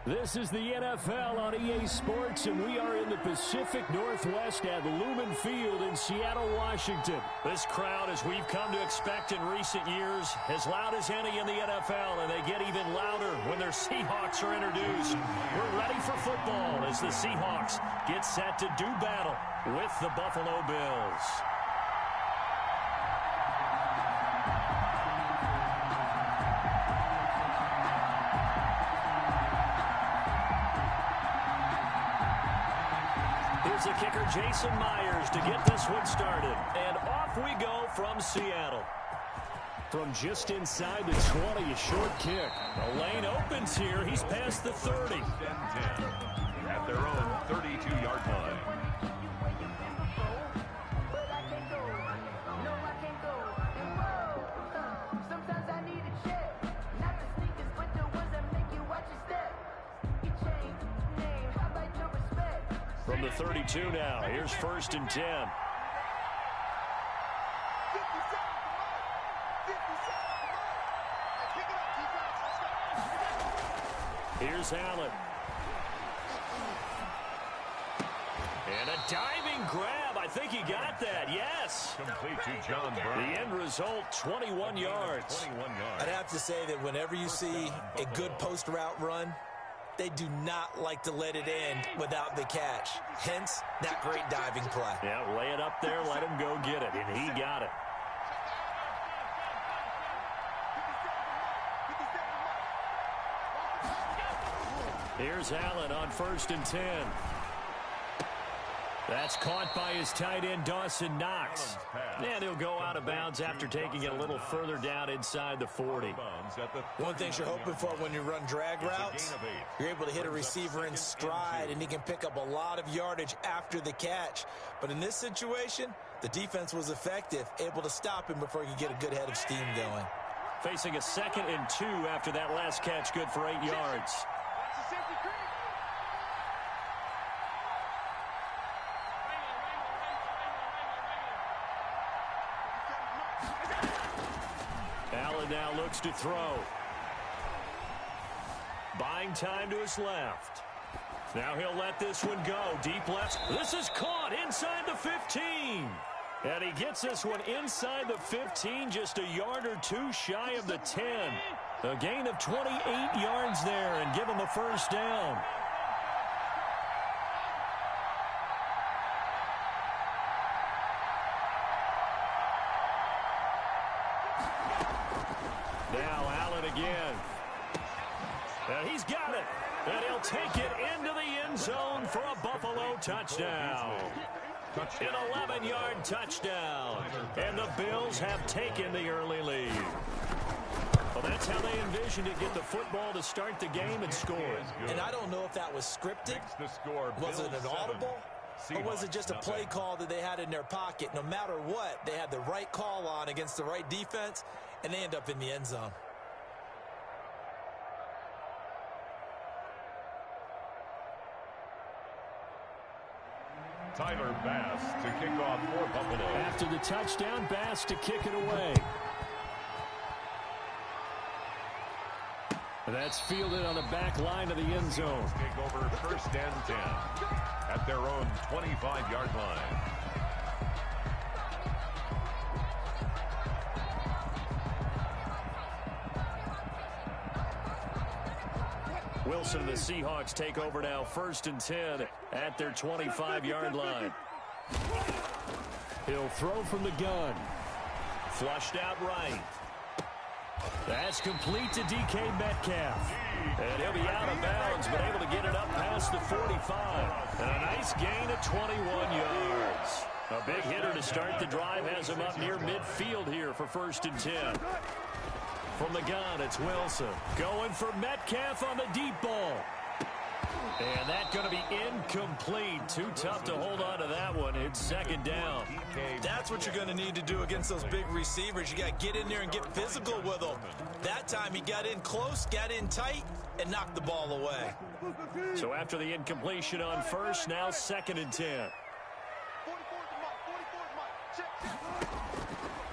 This is the NFL on EA Sports, and we are in the Pacific Northwest at Lumen Field in Seattle, Washington. This crowd, as we've come to expect in recent years, as loud as any in the NFL, and they get even louder when their Seahawks are introduced. We're ready for football as the Seahawks get set to do battle with the Buffalo Bills. Here's the kicker, Jason Myers, to get this one started. And off we go from Seattle. From just inside the 20, a short kick. The lane opens here. He's past the 30. 10-10 at their own 32-yard line. From the 32 now, here's 1st and 10. Here's Allen. And a diving grab. I think he got that. Yes. Complete to John Brown. The end result, 21 yards. 21 yards. I'd have to say that whenever you see a good post route run, they do not like to let it end without the catch. Hence, that great diving play. Yeah, lay it up there, let him go get it, and he got it. Here's Allen on 1st and 10. That's caught by his tight end, Dawson Knox. And he'll go out of bounds after taking it a little further down inside the 40. One thing you're hoping for when you run drag routes, you're able to hit a receiver in stride, and he can pick up a lot of yardage after the catch. But in this situation, the defense was effective, able to stop him before he could get a good head of steam going. Facing a 2nd and 2 after that last catch, good for 8 yards. Allen now looks to throw. Buying time to his left. Now he'll let this one go. Deep left. This is caught inside the 15. And he gets this one inside the 15, just a yard or two shy of the 10. A gain of 28 yards there and give him a 1st down. Now Allen again. And he's got it. And he'll take it into the end zone for a Buffalo touchdown. An 11-yard touchdown. And the Bills have taken the early lead. Well, that's how they envisioned it, get the football to start the game and score. And I don't know if that was scripted. Was it an audible? Or was it just a play call that they had in their pocket? No matter what, they had the right call on against the right defense, and they end up in the end zone. Tyler Bass to kick off for Buffalo. After the touchdown, Bass to kick it away. And that's fielded on the back line of the end zone. Take over 1st and 10 at their own 25-yard line. Wilson and the Seahawks take over now, 1st and 10 at their 25-yard line. He'll throw from the gun. Flushed out right. That's complete to DK Metcalf. And he'll be out of bounds, but able to get it up past the 45. And a nice gain of 21 yards. A big hitter to start the drive has him up near midfield here for 1st and 10. From the gun, it's Wilson. Going for Metcalf on the deep ball. And that's going to be incomplete. Too tough to hold on to that one. It's 2nd down. That's what you're going to need to do against those big receivers. You got to get in there and get physical with them. That time he got in close, got in tight, and knocked the ball away. So after the incompletion on 1st, now 2nd and 10.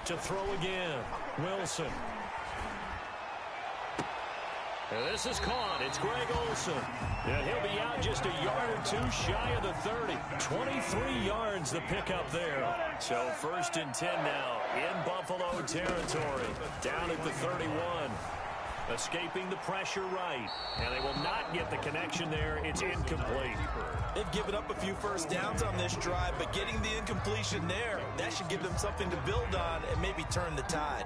To throw again, Wilson. And this is caught. It's Greg Olsen. And he'll be out just a yard or two shy of the 30. 23 yards the pickup there. So 1st and 10 now in Buffalo territory. Down at the 31. Escaping the pressure right. And they will not get the connection there. It's incomplete. They've given up a few first downs on this drive, but getting the incompletion there, that should give them something to build on and maybe turn the tide.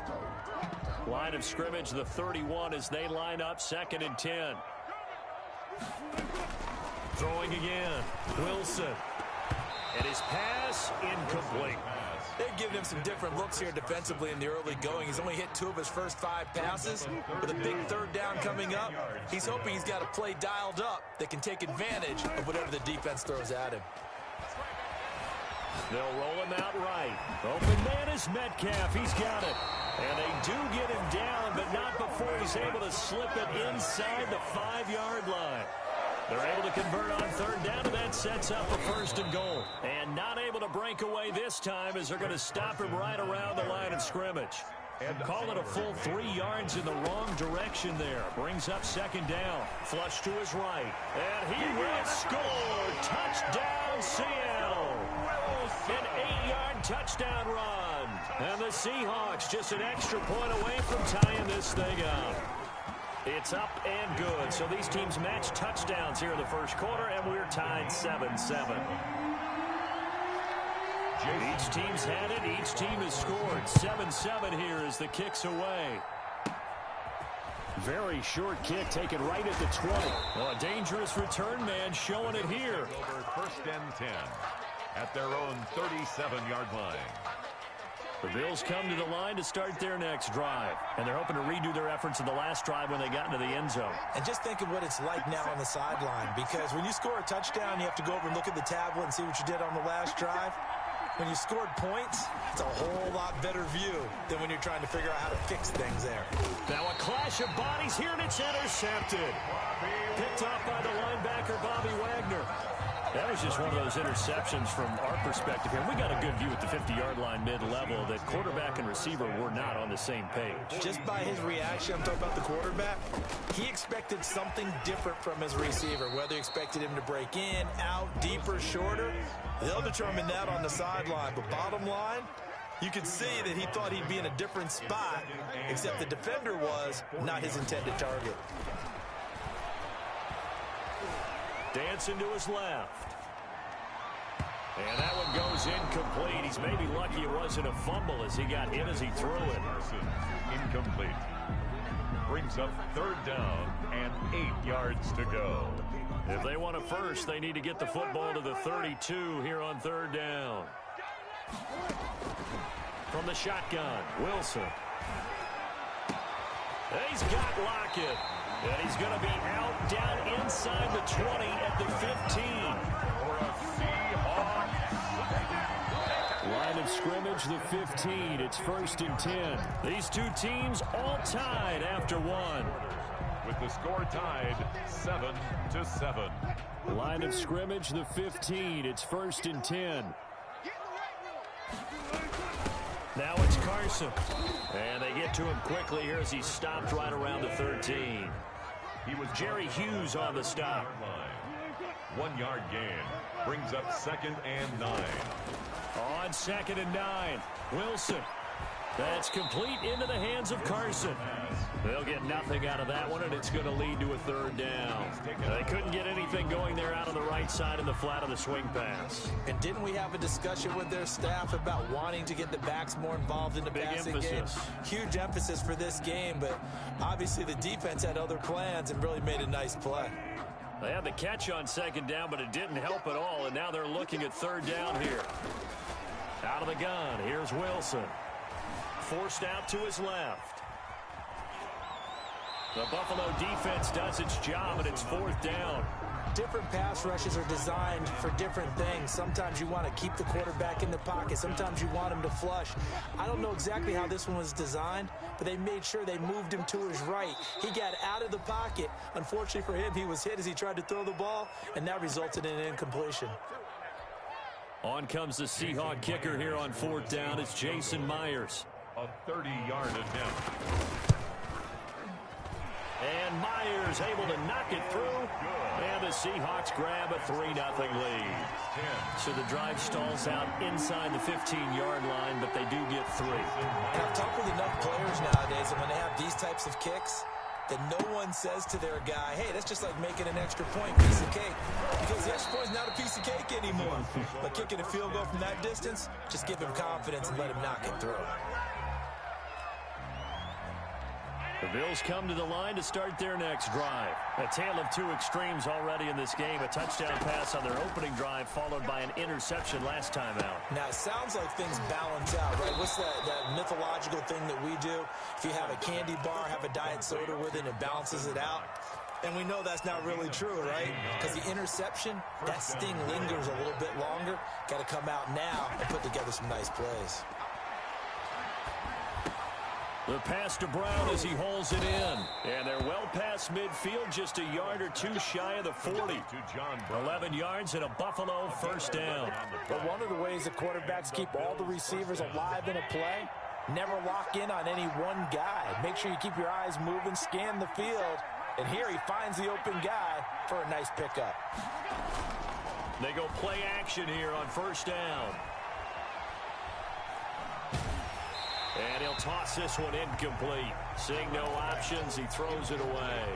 Line of scrimmage, the 31 as they line up 2nd and 10. Throwing again. Wilson. And his pass incomplete. They've given him some different looks here defensively in the early going. He's only hit 2 of his first 5 passes. With a big 3rd down coming up, he's hoping he's got a play dialed up that can take advantage of whatever the defense throws at him. They'll roll him out right. Open man is Metcalf. He's got it. And they do get him down, but not before he's able to slip it inside the 5-yard line. They're able to convert on 3rd down, and that sets up a 1st and goal. And not able to break away this time as they're going to stop him right around the line of scrimmage. And call it a full 3 yards in the wrong direction there. Brings up 2nd down. Flush to his right. And he will score. Touchdown, Seattle. An 8-yard touchdown run. And the Seahawks just an extra point away from tying this thing up. It's up and good. So these teams match touchdowns here in the 1st quarter, and we're tied 7-7. Each team's had it. Each team has scored. 7-7 here as the kick's away. Very short kick taken right at the 20. Well, a dangerous return man showing it here. Over 1st and 10 at their own 37-yard line. The Bills come to the line to start their next drive. And they're hoping to redo their efforts in the last drive when they got into the end zone. And just think of what it's like now on the sideline. Because when you score a touchdown, you have to go over and look at the tablet and see what you did on the last drive. When you scored points, it's a whole lot better view than when you're trying to figure out how to fix things there. Now a clash of bodies here, and it's intercepted. Picked off by the linebacker, Bobby Wagner. That was just one of those interceptions from our perspective here. We got a good view at the 50-yard line mid-level that quarterback and receiver were not on the same page. Just by his reaction, I'm talking about the quarterback, he expected something different from his receiver. Whether he expected him to break in, out, deeper, shorter, they'll determine that on the sideline. But bottom line, you could see that he thought he'd be in a different spot, except the defender was not his intended target. Dancing to his left. And that one goes incomplete. He's maybe lucky it wasn't a fumble as he got hit as he threw it. Incomplete. Brings up 3rd down and 8 yards to go. If they want a first, they need to get the football to the 32 here on 3rd down. From the shotgun, Wilson. He's got Lockett. And he's going to be out down inside the 20 at the 15. For a Seahawks. Line of scrimmage, the 15. It's 1st and 10. These two teams all tied after one. With the score tied 7-7. Line of scrimmage, the 15. It's 1st and 10. Now it's Carson. And they get to him quickly here as he stopped right around the 13. He was Jerry Hughes on the stop. 1 yard gain. Brings up 2nd and 9. On 2nd and 9. Wilson. That's complete into the hands of Carson. They'll get nothing out of that one, and it's going to lead to a 3rd down. They couldn't get anything going there out on the right side in the flat of the swing pass. And didn't we have a discussion with their staff about wanting to get the backs more involved in the passing game? Huge emphasis for this game, but obviously the defense had other plans and really made a nice play. They had the catch on 2nd down, but it didn't help at all, and now they're looking at 3rd down here. Out of the gun, here's Wilson. Forced out to his left. The Buffalo defense does its job, and it's 4th down. Different pass rushes are designed for different things. Sometimes you want to keep the quarterback in the pocket. Sometimes you want him to flush. I don't know exactly how this one was designed, but they made sure they moved him to his right. He got out of the pocket. Unfortunately for him, he was hit as he tried to throw the ball, and that resulted in an incompletion. On comes the Seahawk kicker here on 4th down. It's Jason Myers. A 30-yard attempt. And Myers able to knock it through. And the Seahawks grab a 3-0 lead. So the drive stalls out inside the 15-yard line, but they do get 3. And I've talked with enough players nowadays, and when they have these types of kicks, that no one says to their guy, hey, that's just like making an extra point, piece of cake. Because the extra point is not a piece of cake anymore. But kicking a field goal from that distance, just give him confidence and let him knock it through. The Bills come to the line to start their next drive. A tale of two extremes already in this game. A touchdown pass on their opening drive, followed by an interception last time out. Now, it sounds like things balance out, right? What's that mythological thing that we do? If you have a candy bar, have a diet soda with it, it balances it out. And we know that's not really true, right? Because the interception, that sting lingers a little bit longer. Got to come out now and put together some nice plays. The pass to Brown as he holds it in. And they're well past midfield, just a yard or two shy of the 40. 11 yards and a Buffalo first down. But one of the ways the quarterbacks keep all the receivers alive in a play, never lock in on any one guy. Make sure you keep your eyes moving, scan the field. And here he finds the open guy for a nice pickup. They go play action here on first down. And he'll toss this one incomplete. Seeing no options, he throws it away.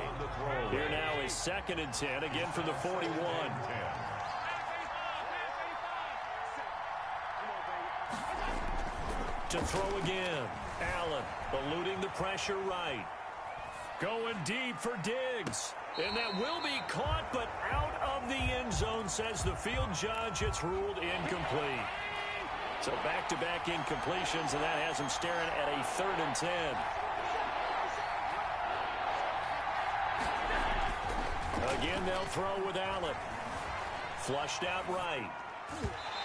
Here now is 2nd and 10, again from the 41. To throw again. Allen eluding the pressure right. Going deep for Diggs. And that will be caught, but out of the end zone, says the field judge. It's ruled incomplete. So back-to-back incompletions, and that has him staring at a 3rd and 10. Again, they'll throw with Allen. Flushed out right.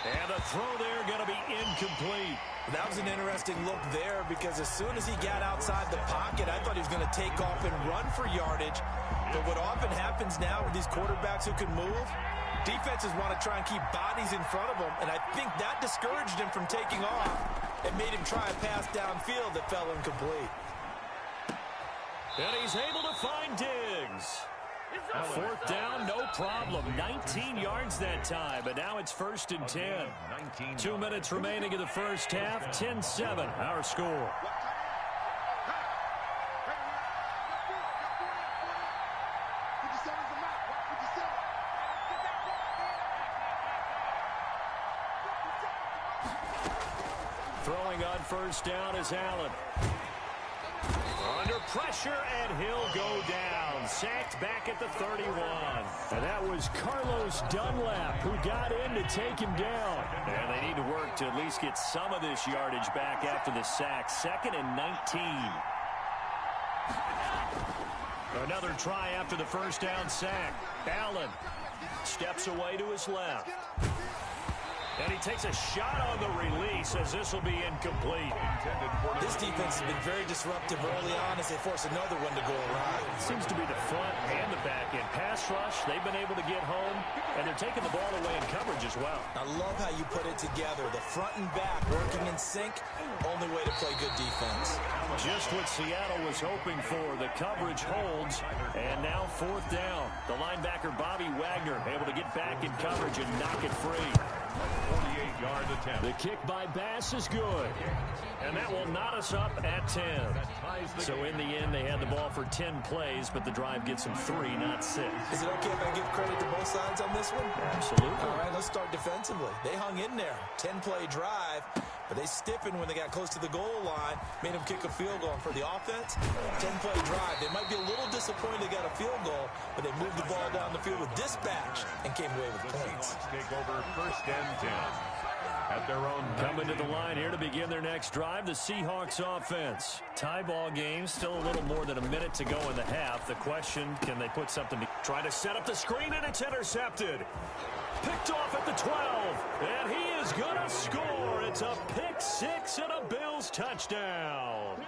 And the throw there going to be incomplete. That was an interesting look there because as soon as he got outside the pocket, I thought he was going to take off and run for yardage. But what often happens now with these quarterbacks who can move, defenses want to try and keep bodies in front of them, and I think that discouraged him from taking off and made him try a pass downfield that fell incomplete. And he's able to find Diggs. 4th down, no problem. 19 yards that time, but now it's 1st and 10. 2 minutes remaining in the first half. 10-7, our score. Throwing on first down is Allen. Under pressure, and he'll go down. Sacked back at the 31. And that was Carlos Dunlap who got in to take him down. And they need to work to at least get some of this yardage back after the sack. 2nd and 19. Another try after the first down sack. Allen steps away to his left. And he takes a shot on the release as this will be incomplete. This defense has been very disruptive early on as they force another one to go awry. Seems to be the front and the back end. Pass rush, they've been able to get home, and they're taking the ball away in coverage as well. I love how you put it together. The front and back working in sync, only way to play good defense. Just what Seattle was hoping for. The coverage holds, and now 4th down. The linebacker Bobby Wagner able to get back in coverage and knock it free. 48-yard attempt. The kick by Bass is good. And that will knot us up at 10. So in the end, they had the ball for 10 plays, but the drive gets them 3, not 6. Is it okay if I give credit to both sides on this one? Absolutely. All right, let's start defensively. They hung in there. 10-play drive, but they stiffened when they got close to the goal line, made them kick a field goal. And for the offense, 10-play drive. They might be a little disappointed they got a field goal, but they moved the ball down the field with dispatch and came away with points. Take over 1st and 10. At their own coming to the line here to begin their next drive, the Seahawks offense. Tie ball game, still a little more than a minute to go in the half. The question, can they put something to try to set up the screen, and it's intercepted. Picked off at the 12, and he is going to score. It's a pick 6 and a Bills touchdown.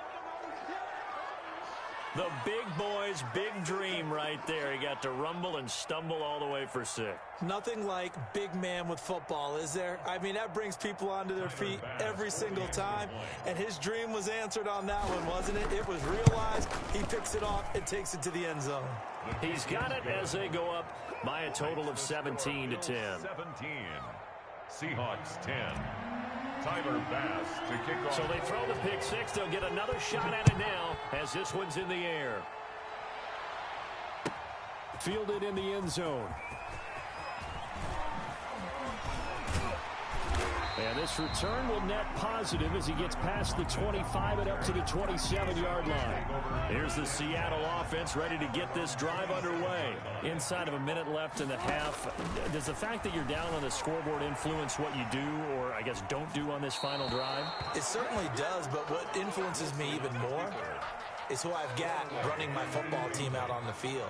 The big boy's big dream right there. He got to rumble and stumble all the way for 6. Nothing like big man with football, is there? I mean, that brings people onto their feet every single time. And his dream was answered on that one, wasn't it? It was realized. He picks it off and takes it to the end zone. He's got it as they go up by a total of 17-10. 17. Seahawks 10. Tyler Bass to kick off. So they throw the pick 6. They'll get another shot at it now as this one's in the air. Fielded in the end zone. And this return will net positive as he gets past the 25 and up to the 27-yard line. Here's the Seattle offense ready to get this drive underway. Inside of a minute left in the half, does the fact that you're down on the scoreboard influence what you do or, I guess, don't do on this final drive? It certainly does, but what influences me even more is who I've got running my football team out on the field.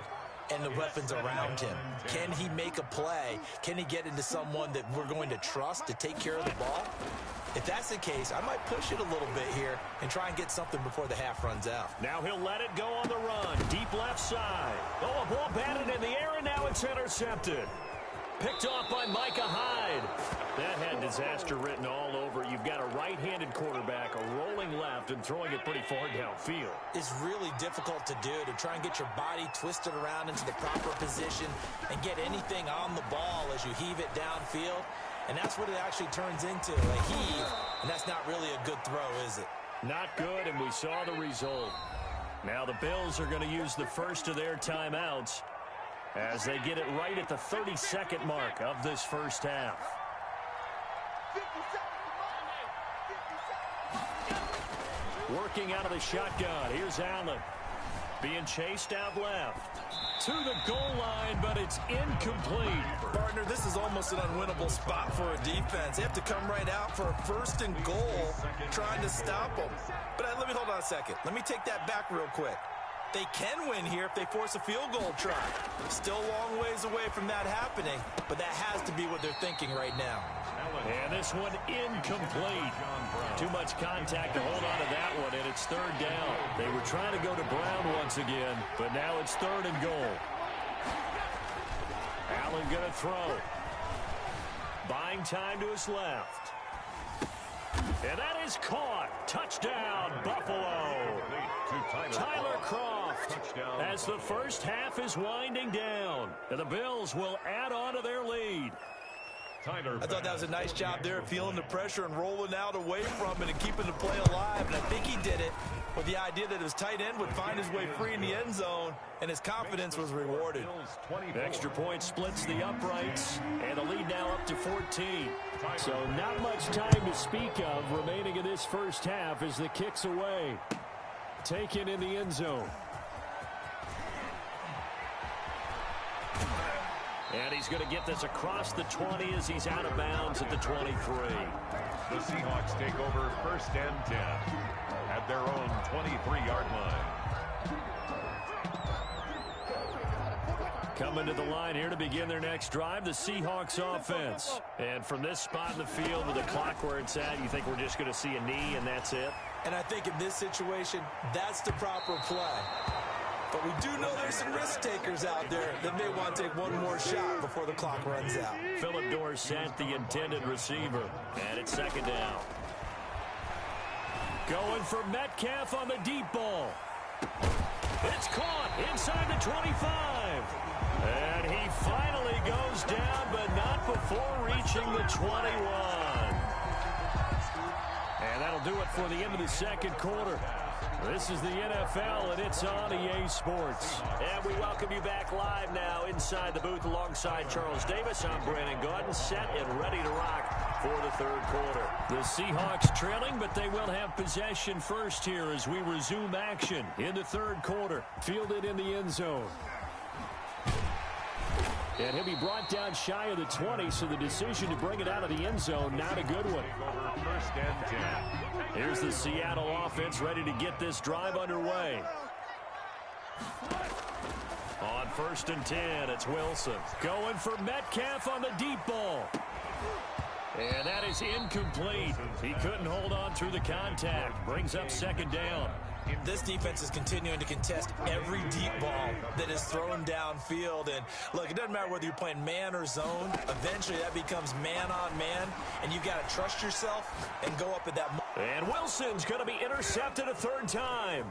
And the weapons around him. Can he make a play? Can he get into someone that we're going to trust to take care of the ball? If that's the case, I might push it a little bit here and try and get something before the half runs out. Now he'll let it go on the run. Deep left side. Oh, a ball batted in the air, and now it's intercepted. Picked off by Micah Hyde. That had disaster written all over. You've got a right-handed quarterback, a rolling left, and throwing it pretty far downfield. It's really difficult to do, to try and get your body twisted around into the proper position and get anything on the ball as you heave it downfield. And that's what it actually turns into, a heave. And that's not really a good throw, is it? Not good, and we saw the result. Now the Bills are going to use the first of their timeouts as they get it right at the 30-second mark of this first half. Working out of the shotgun. Here's Allen. Being chased out left. To the goal line, but it's incomplete. Partner, this is almost an unwinnable spot for a defense. They have to come right out for a 1st and goal, trying to stop them. But let me hold on a second. Let me take that back real quick. They can win here if they force a field goal try. Still a long ways away from that happening, but that has to be what they're thinking right now. And this one incomplete. Too much contact to hold on to that one, and it's 3rd down. They were trying to go to Brown once again, but now it's 3rd and goal. Allen going to throw. Buying time to his left. And that is caught. Touchdown, Buffalo. Tyler Kroft as the first half is winding down. And the Bills will add on to their lead. I thought that was a nice job there, feeling the pressure and rolling out away from it and keeping the play alive. And I think he did it with the idea that his tight end would find his way free in the end zone, and his confidence was rewarded. The extra point splits the uprights, and the lead now up to 14. So not much time to speak of remaining in this first half as the kick's away. Taken in the end zone. And he's going to get this across the 20 as he's out of bounds at the 23. The Seahawks take over 1st and 10 at their own 23-yard line. Coming to the line here to begin their next drive, the Seahawks offense. And from this spot in the field with the clock where it's at, you think we're just going to see a knee and that's it? And I think in this situation, that's the proper play. But we do know there's some risk takers out there that may want to take one more shot before the clock runs out. Philip Dorsett, the intended receiver. And it's 2nd down. Going for Metcalf on the deep ball. It's caught inside the 25. And he finally goes down, but not before reaching the 21. And that'll do it for the end of the 2nd quarter. This is the NFL, and it's on EA Sports. And we welcome you back live now inside the booth alongside Charles Davis. I'm Brandon Gaudin, set and ready to rock for the 3rd quarter. The Seahawks trailing, but they will have possession first here as we resume action in the 3rd quarter. Fielded in the end zone. And he'll be brought down shy of the 20, so the decision to bring it out of the end zone, not a good one. 1st and 10. Here's the Seattle offense ready to get this drive underway. On 1st and 10, it's Wilson. Going for Metcalf on the deep ball. And that is incomplete. He couldn't hold on through the contact. Brings up second down. This defense is continuing to contest every deep ball that is thrown downfield. And look, it doesn't matter whether you're playing man or zone. Eventually, that becomes man on man, and you've got to trust yourself and go up at that. And Wilson's going to be intercepted a third time.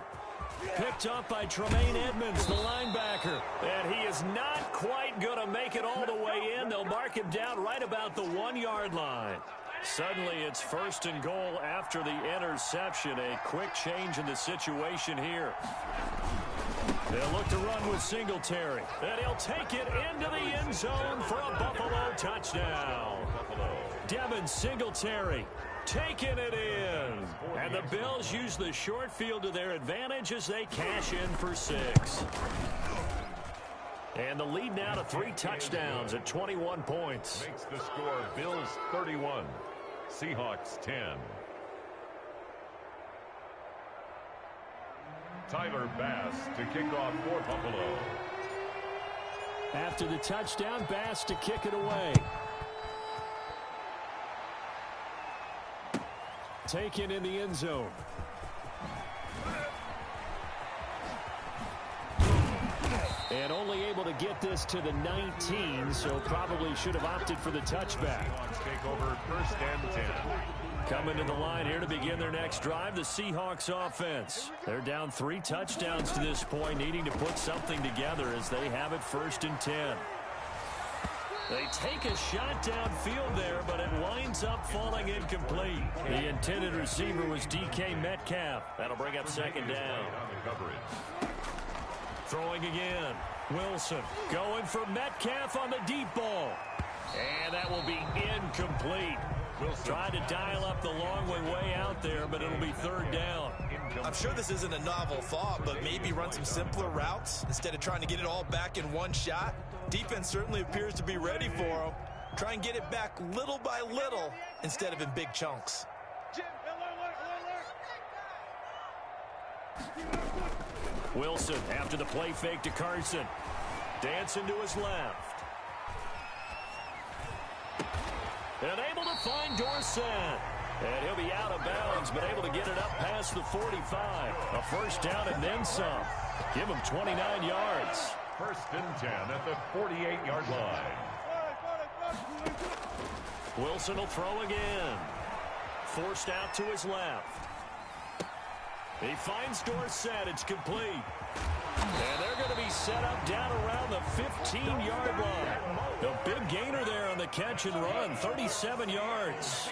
Picked up by Tremaine Edmonds, the linebacker. And he is not quite going to make it all the way in. They'll mark him down right about the 1-yard line. Suddenly, it's first and goal after the interception. A quick change in the situation here. They'll look to run with Singletary. And he'll take it into the end zone for a Buffalo touchdown. Devin Singletary taking it in. And the Bills use the short field to their advantage as they cash in for 6. And the lead now to 3 touchdowns at 21 points. Makes the score Bills 31, Seahawks 10. Tyler Bass to kick off for Buffalo. After the touchdown, Bass to kick it away. Taken in the end zone. And only able to get this to the 19, so probably should have opted for the touchback. Take over first and 10. Coming to the line here to begin their next drive, the Seahawks offense. They're down 3 touchdowns to this point, needing to put something together as they have it first and 10. They take a shot downfield there, but it winds up falling incomplete. The intended receiver was DK Metcalf. That'll bring up second down. Throwing again. Wilson going for Metcalf on the deep ball. And that will be incomplete. Trying to dial up the long way out there, but it'll be third down. I'm sure this isn't a novel thought, but maybe run some simpler routes instead of trying to get it all back in one shot. Defense certainly appears to be ready for them. Try and get it back little by little instead of in big chunks. Wilson after the play fake to Carson. Dancing to his left. And able to find Dorsett. And he'll be out of bounds, but able to get it up past the 45. A first down and then some. Give him 29 yards. First and 10 at the 48-yard line. Wilson will throw again. Forced out to his left. He finds Dorsett. It's complete. And they're going to be set up down around the 15-yard line. The big gainer there on the catch and run, 37 yards.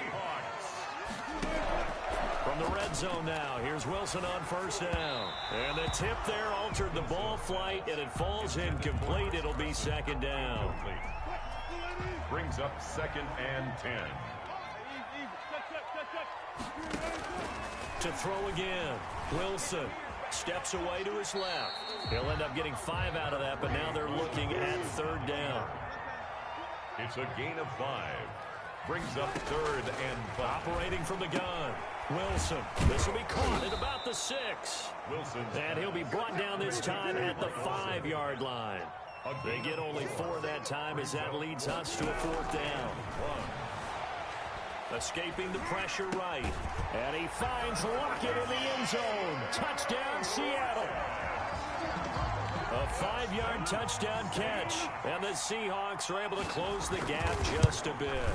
From the red zone now, here's Wilson on first down. And the tip there altered the ball flight, and it falls incomplete. It'll be second down. Brings up second and 10. To throw again. Wilson steps away to his left. He'll end up getting 5 out of that, but now they're looking at third down. It's a gain of 5. Brings up third and 5. Operating from the gun. Wilson. This will be caught at about the 6. Wilson. And he'll be brought down this time at the 5-yard line. They get only 4 that time as that leads us to a fourth down. Escaping the pressure right. And he finds Lockett in the end zone. Touchdown, Seattle. A 5-yard touchdown catch. And the Seahawks are able to close the gap just a bit.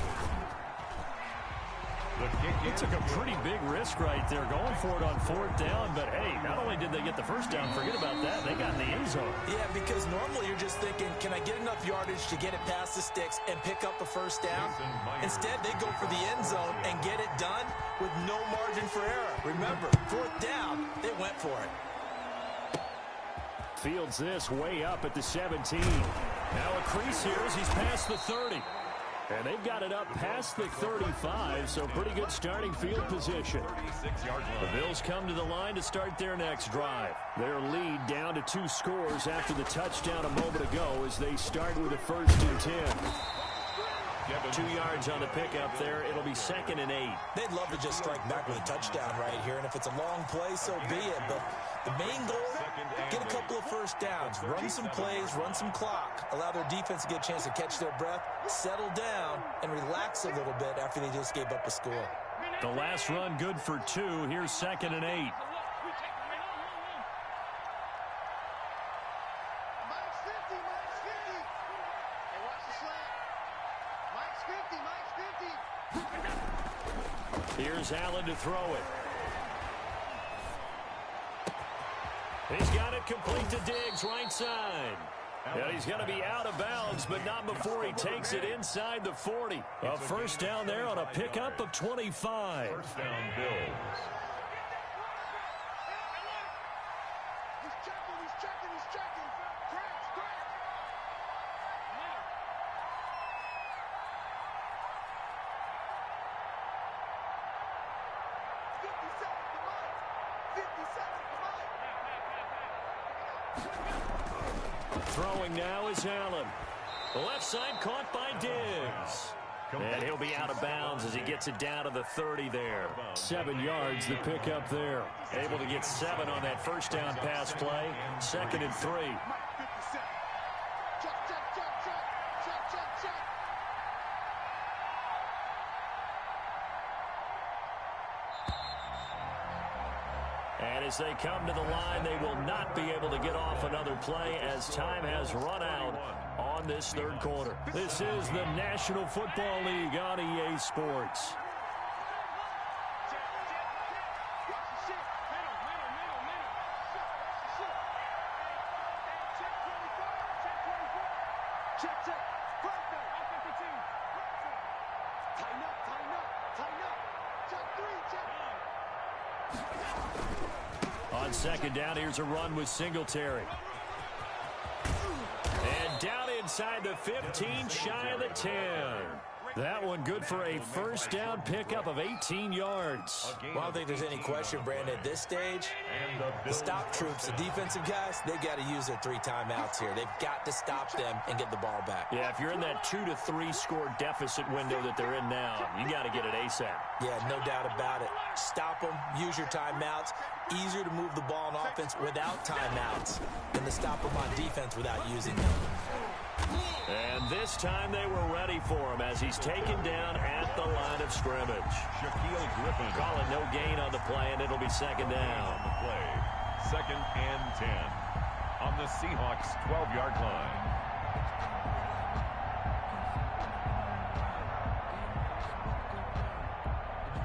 He took a pretty big risk right there going for it on fourth down. But, hey, not only did they get the first down, forget about that, they got in the end zone. Yeah, because normally you're just thinking, can I get enough yardage to get it past the sticks and pick up a first down? Instead, they go for the end zone and get it done with no margin for error. Remember, fourth down, they went for it. Fields this way up at the 17. Now a crease here as he's past the 30. And they've got it up past the 35, so pretty good starting field position. The Bills come to the line to start their next drive. Their lead down to 2 scores after the touchdown a moment ago as they start with a first and 10. 2 yards on the pickup there. It'll be 2nd and 8. They'd love to just strike back with a touchdown right here, and if it's a long play, so be it. But the main goal, get a couple of first downs, run some plays, run some clock, allow their defense to get a chance to catch their breath, settle down, and relax a little bit after they just gave up a score. The last run good for 2. Here's 2nd and 8. Here's Allen to throw it. He's got it complete to Diggs, right side. And he's going to be out of bounds, but not before he takes it inside the 40. A first down there on a pickup of 25. First down, Bills. Throwing now is Allen. The left side caught by Diggs. And he'll be out of bounds as he gets it down to the 30 there. 7 yards the pickup there. Able to get 7 on that first down pass play. 2nd and 3. And as they come to the line, they will not be able to get off another play as time has run out on this third quarter. This is the National Football League on EA Sports. On second down, here's a run with Singletary. And down inside the 15, shy of the 10. That one good for a first down pickup of 18 yards. Well, I don't think there's any question, Brandon, at this stage, the stop troops, the defensive guys, they've got to use their 3 timeouts here. They've got to stop them and get the ball back. Yeah, if you're in that 2 to 3 score deficit window that they're in now, you got to get it ASAP. Yeah, no doubt about it. Stop them, use your timeouts. Easier to move the ball on offense without timeouts than to stop them on defense without using them. And this time they were ready for him as he's taken down at the line of scrimmage. Shaquille Griffin. Call it no gain on the play, and it'll be second down. On the play, 2nd and 10 on the Seahawks 12-yard line.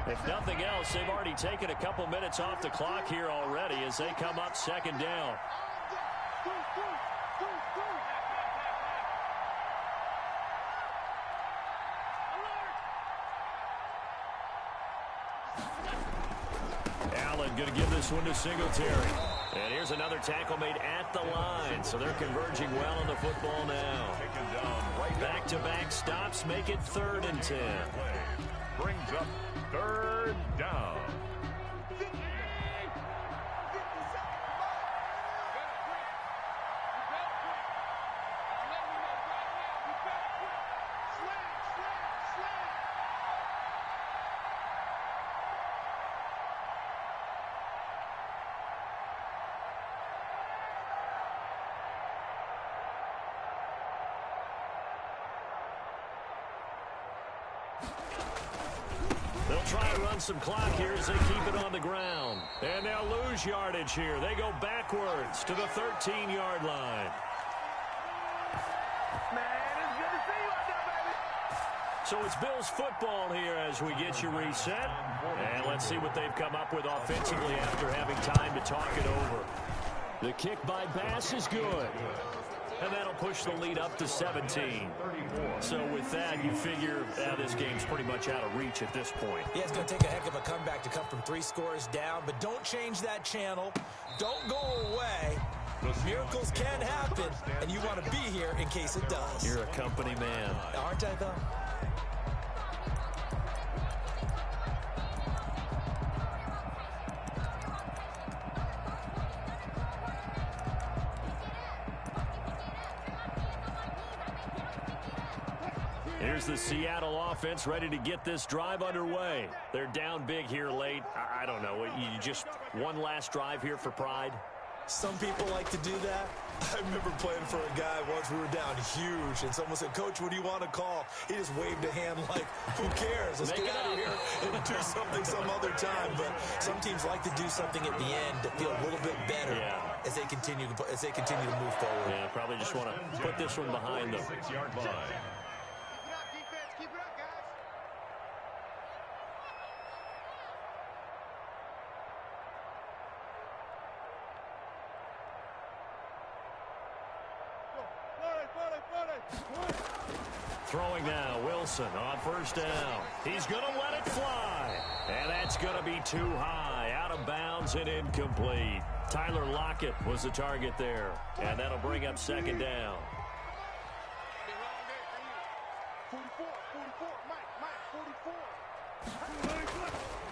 If nothing else, they've already taken a couple minutes off the clock here already as they come up second down. Allen going to give this one to Singletary. And here's another tackle made at the line, so they're converging well on the football now. Back-to-back stops make it 3rd and 10. Brings up 3rd down. They'll try and run some clock here as they keep it on the ground. And they'll lose yardage here. They go backwards to the 13-yard line. So it's Bills football here as we get you reset. And let's see what they've come up with offensively after having time to talk it over. The kick by Bass is good. And that'll push the lead up to 17. So with that, you figure this game's pretty much out of reach at this point. Yeah, it's going to take a heck of a comeback to come from 3 scores down, but don't change that channel. Don't go away. Miracles can happen, and you want to be here in case it does. You're a company man. Aren't I, though? Here's the Seattle offense ready to get this drive underway. They're down big here late. I don't know. You just one last drive here for pride? Some people like to do that. I remember playing for a guy once. We were down huge, and someone said, "Coach, what do you want to call?" He just waved a hand like, "Who cares? Let's get out of here and do something some other time." But some teams like to do something at the end to feel a little bit better as they continue to move forward. Yeah, probably just want to put this one behind them. 6-yard line. Throwing now, Wilson on first down. He's going to let it fly. And that's going to be too high, out of bounds and incomplete. Tyler Lockett was the target there. And that'll bring up second down.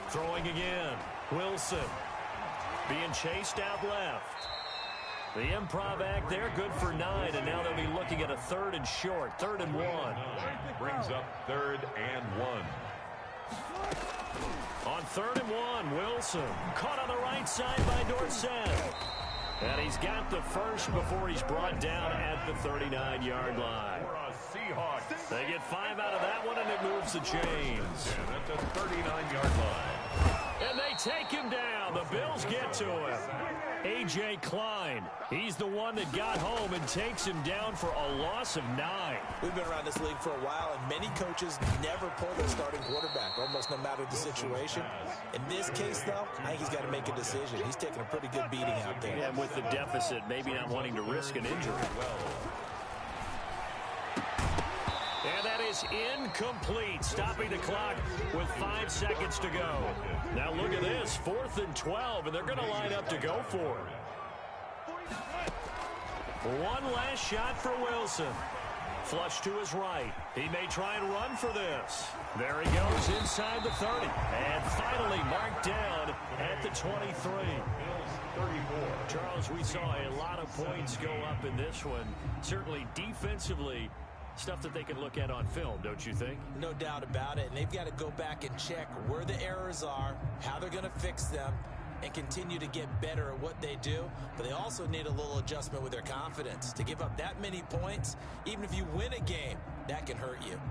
Throwing again, Wilson being chased out left. The improv act there, good for 9, and now they'll be looking at a 3rd and short, 3rd and 1. Brings up 3rd and 1. On 3rd and 1, Wilson caught on the right side by Dorsett. And he's got the first before he's brought down at the 39-yard line. They get 5 out of that one, and it moves the chains. And at the 39-yard line. And they take him down. The Bills get to him. A.J. Klein, he's the one that got home and takes him down for a loss of 9. We've been around this league for a while, and many coaches never pull their starting quarterback, almost no matter the situation. In this case, though, I think he's got to make a decision. He's taking a pretty good beating out there. And with the deficit, maybe not wanting to risk an injury. And that is incomplete, stopping the clock with 5 seconds to go. Now look at this, 4th and 12, and they're going to line up to go for it. One last shot for Wilson. Flush to his right. He may try and run for this. There he goes inside the 30. And finally marked down at the 23. 34. Charles, we saw a lot of points go up in this one. Certainly defensively, stuff that they can look at on film, don't you think? No doubt about it. And they've got to go back and check where the errors are, how they're going to fix them, and continue to get better at what they do. But they also need a little adjustment with their confidence. To give up that many points, even if you win a game, that can hurt you.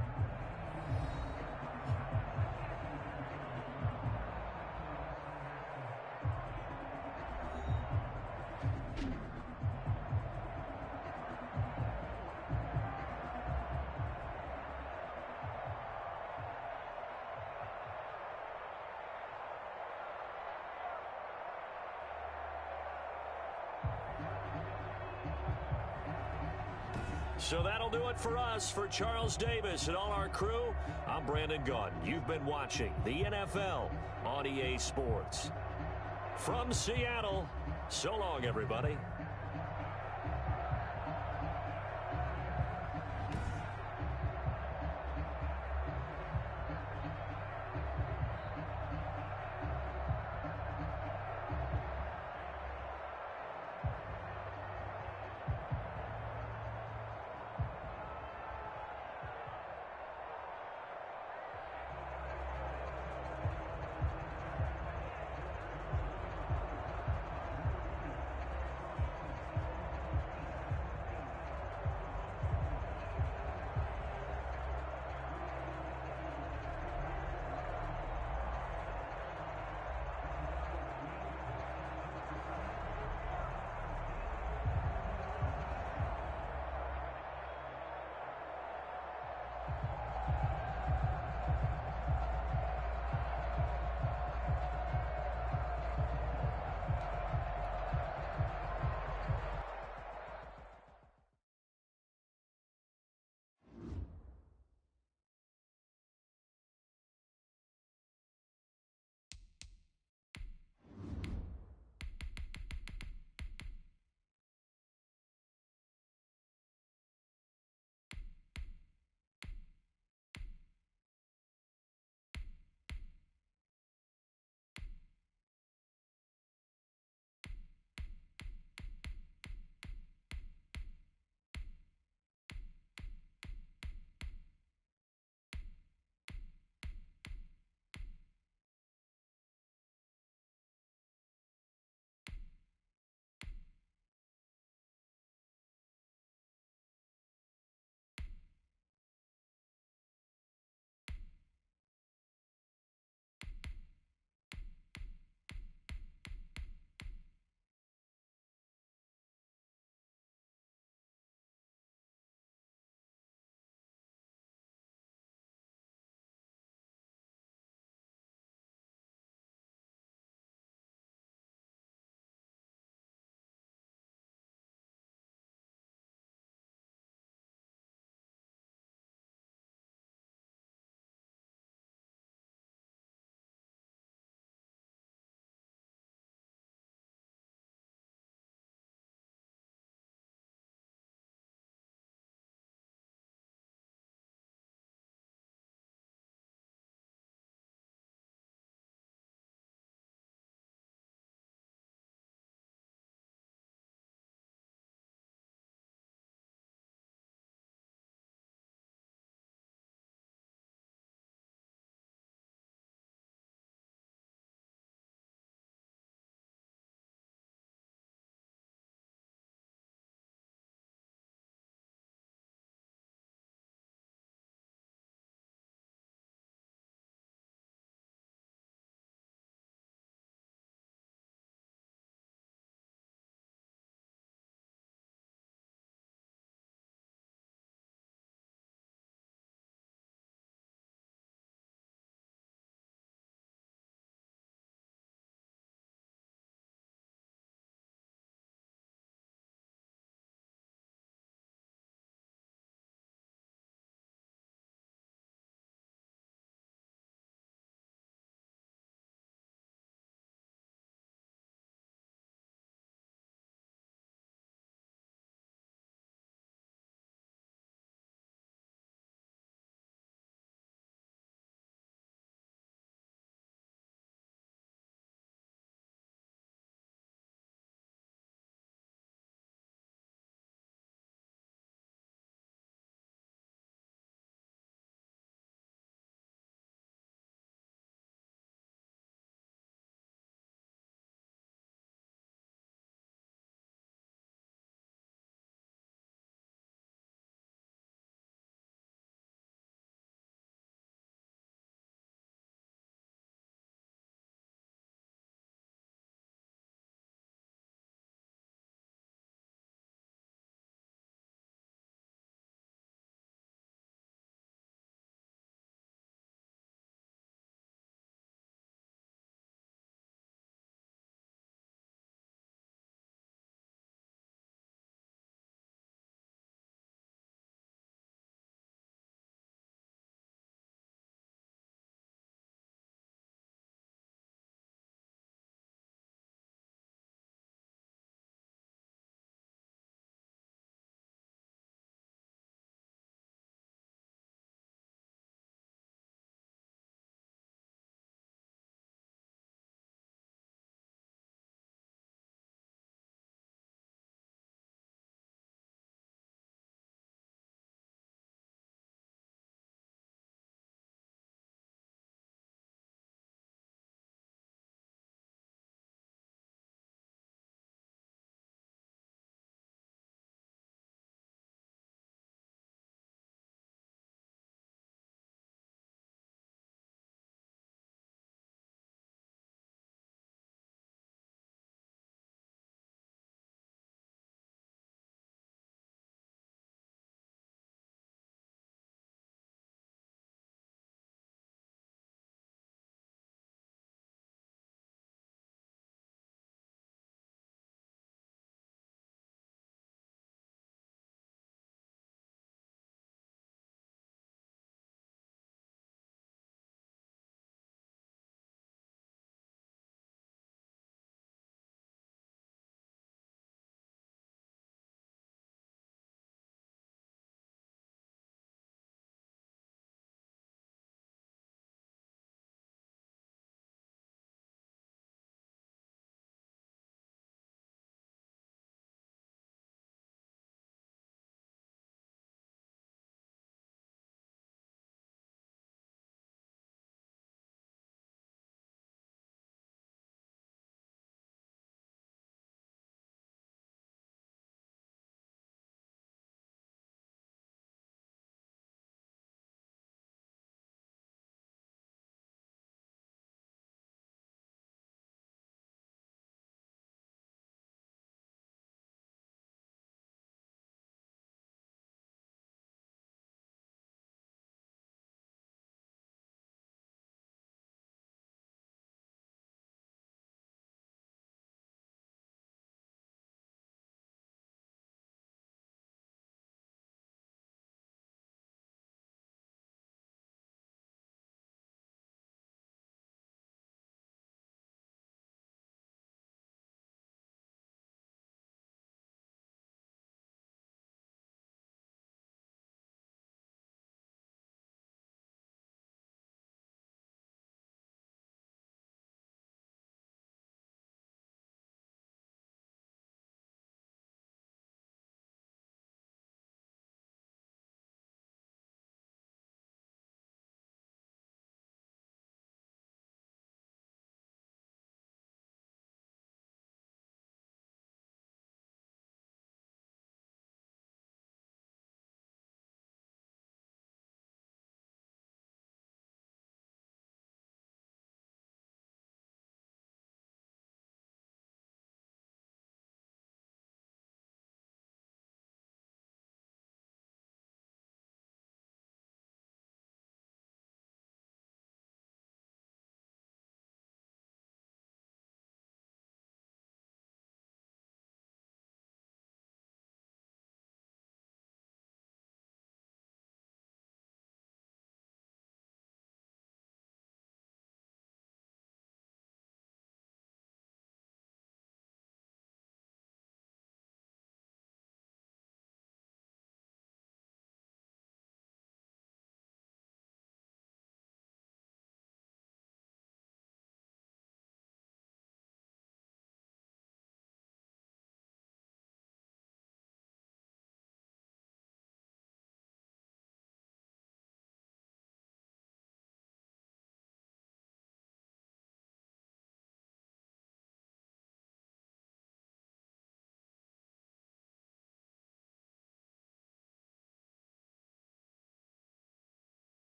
So that'll do it for us. For Charles Davis and all our crew, I'm Brandon Gaudin. You've been watching the NFL on EA Sports. From Seattle, so long, everybody.